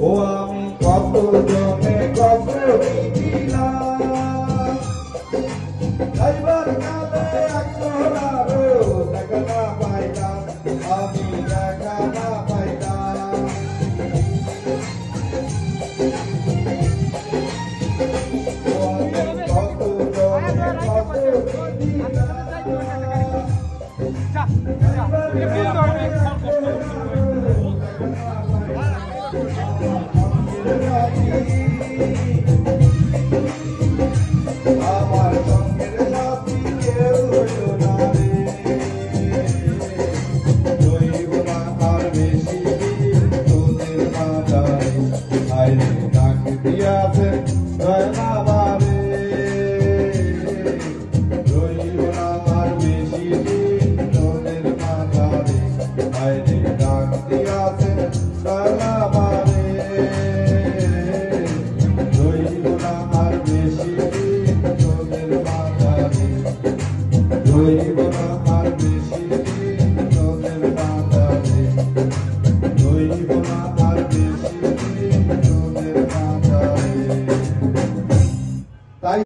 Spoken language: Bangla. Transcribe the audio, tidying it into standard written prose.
ও আমি কত জনে কত দিলাম যাইবার কালে একজনারও দেখা না পাইলাম, আমি দেখা না পাইলাম। ও আমি কত জনে কত দিলাম আমার সঙ্গের সাথী কেউ হলো না রে, রইব না আর বেশি দিন তোদের মাঝারে, আইরে ডাক দিয়াছে দয়াল আমারে, রইব না আর বেশি দিন তোদের মাঝারে, আইরে ডাক দিয়াছে দয়াল আমারে, রইব না আর বেশি দিন তোদের মাঝারে, রইব না